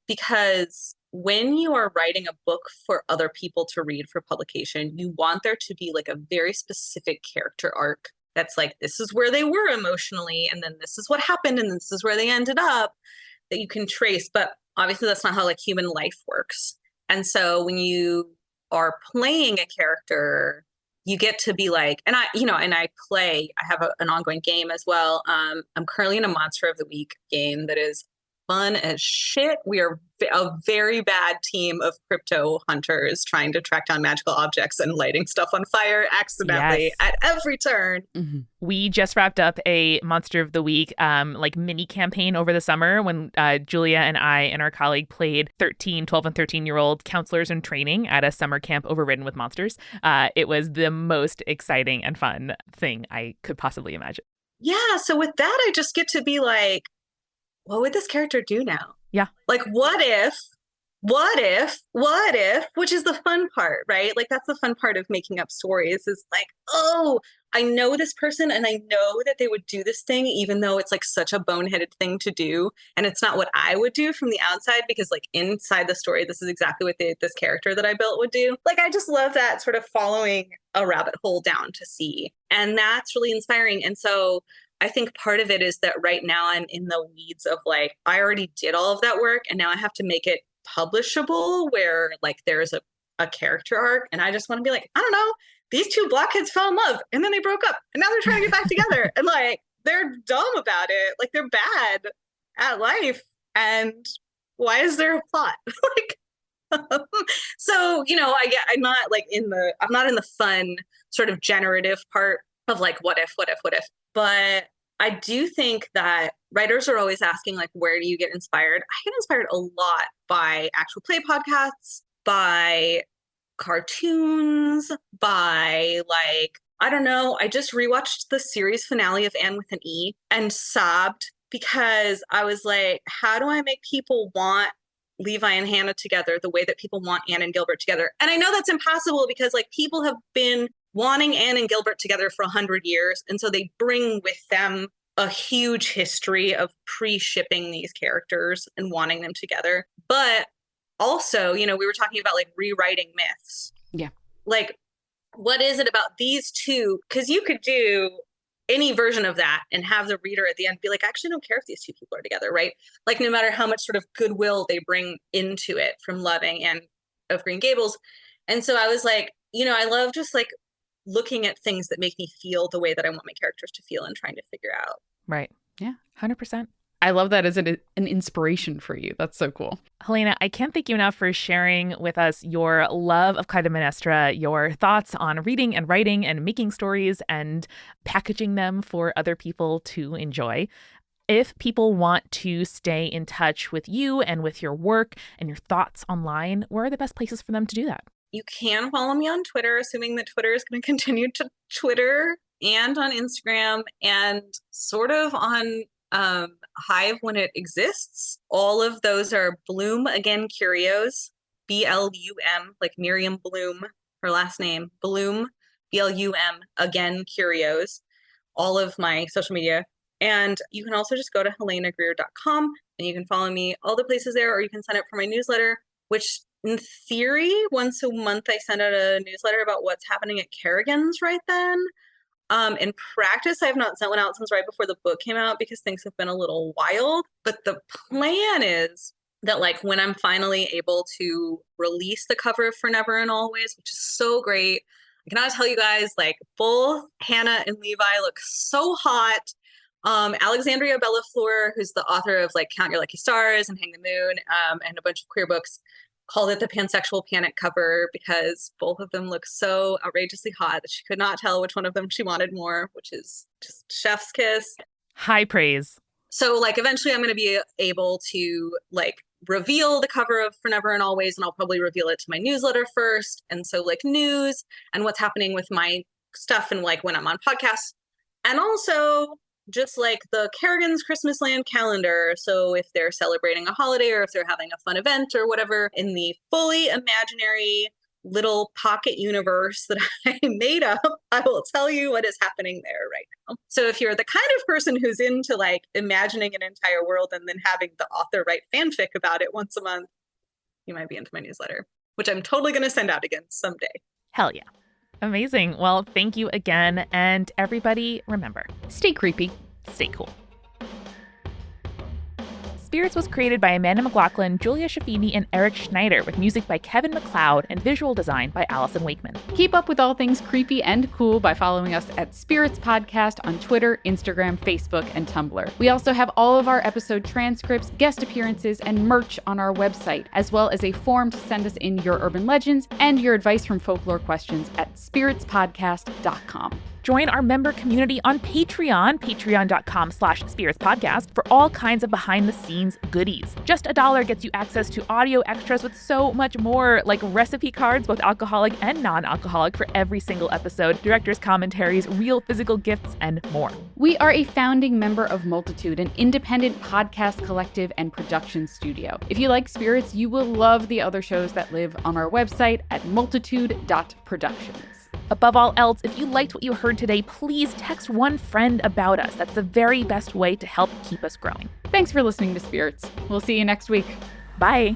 because when you are writing a book for other people to read for publication, you want there to be like a very specific character arc that's like, this is where they were emotionally, and then this is what happened, and this is where they ended up, that you can trace. But obviously that's not how like human life works. And so when you are playing a character, you get to be like, and I have an ongoing game as well. I'm currently in a Monster of the Week game that is fun as shit. We are a very bad team of crypto hunters trying to track down magical objects and lighting stuff on fire accidentally at every turn. Mm-hmm. We just wrapped up a Monster of the Week mini campaign over the summer when Julia and I and our colleague played 12 and 13-year-old counselors in training at a summer camp overridden with monsters. It was the most exciting and fun thing I could possibly imagine. Yeah, so with that, I just get to be like, what would this character do now? Yeah. Like, what if, which is the fun part, right? Like, that's the fun part of making up stories is like, oh, I know this person and I know that they would do this thing, even though it's like such a boneheaded thing to do. And it's not what I would do from the outside, because like inside the story, this is exactly what this character that I built would do. Like, I just love that sort of following a rabbit hole down to see. And that's really inspiring. And so I think part of it is that right now I'm in the weeds of like, I already did all of that work and now I have to make it publishable where like there's a character arc. And I just want to be like, I don't know, these two black kids fell in love and then they broke up and now they're trying to get back together. And like, they're dumb about it. Like, they're bad at life. And why is there a plot? So, I'm not in the fun sort of generative part of like, what if. But I do think that writers are always asking, like, where do you get inspired? I get inspired a lot by actual play podcasts, by cartoons, by like, I don't know. I just rewatched the series finale of Anne with an E and sobbed because I was like, how do I make people want Levi and Hannah together the way that people want Anne and Gilbert together? And I know that's impossible because like people have been wanting Anne and Gilbert together for 100 years. And so they bring with them a huge history of pre-shipping these characters and wanting them together. But also, we were talking about like rewriting myths. Yeah. Like, what is it about these two? Because you could do any version of that and have the reader at the end be like, I actually don't care if these two people are together, right? Like, no matter how much sort of goodwill they bring into it from loving Anne of Green Gables. And so I was like, I love just like looking at things that make me feel the way that I want my characters to feel and trying to figure out. Right. Yeah. 100%. I love that as an inspiration for you. That's so cool. Helena, I can't thank you enough for sharing with us your love of Clytemnestra, your thoughts on reading and writing and making stories and packaging them for other people to enjoy. If people want to stay in touch with you and with your work and your thoughts online, where are the best places for them to do that? You can follow me on Twitter, assuming that Twitter is going to continue to Twitter, and on Instagram, and sort of on Hive when it exists. All of those are Bloom Again Curios, BLUM, like Miriam Bloom, her last name, Bloom, BLUM Again Curios, all of my social media. And you can also just go to helenagreer.com and you can follow me all the places there, or you can sign up for my newsletter, which in theory, once a month, I send out a newsletter about what's happening at Kerrigan's right then. In practice, I have not sent one out since right before the book came out because things have been a little wild. But the plan is that like when I'm finally able to release the cover of For Never and Always, which is so great, I cannot tell you guys, like both Hannah and Levi look so hot. Alexandria Bellafleur, who's the author of like Count Your Lucky Stars and Hang the Moon, and a bunch of queer books, called it the pansexual panic cover because both of them look so outrageously hot that she could not tell which one of them she wanted more, which is just chef's kiss. High praise. So like eventually I'm going to be able to like reveal the cover of Forever and Always, and I'll probably reveal it to my newsletter first. And so like news and what's happening with my stuff and like when I'm on podcasts. And also just like the Kerrigan's Christmas Land calendar. So if they're celebrating a holiday or if they're having a fun event or whatever in the fully imaginary little pocket universe that I made up, I will tell you what is happening there right now. So if you're the kind of person who's into like imagining an entire world and then having the author write fanfic about it once a month, you might be into my newsletter, which I'm totally going to send out again someday. Hell yeah. Amazing. Well, thank you again. And everybody, remember, Stay creepy. stay cool. Spirits was created by Amanda McLaughlin, Julia Schaffini, and Eric Schneider, with music by Kevin MacLeod and visual design by Allison Wakeman. Keep up with all things creepy and cool by following us at Spirits Podcast on Twitter, Instagram, Facebook, and Tumblr. We also have all of our episode transcripts, guest appearances, and merch on our website, as well as a form to send us in your urban legends and your advice from folklore questions at spiritspodcast.com. Join our member community on Patreon, patreon.com/spiritspodcast, for all kinds of behind-the-scenes goodies. Just $1 gets you access to audio extras with so much more, like recipe cards, both alcoholic and non-alcoholic, for every single episode, director's commentaries, real physical gifts, and more. We are a founding member of Multitude, an independent podcast collective and production studio. If you like Spirits, you will love the other shows that live on our website at multitude.productions. Above all else, if you liked what you heard today, please text one friend about us. That's the very best way to help keep us growing. Thanks for listening to Spirits. We'll see you next week. Bye.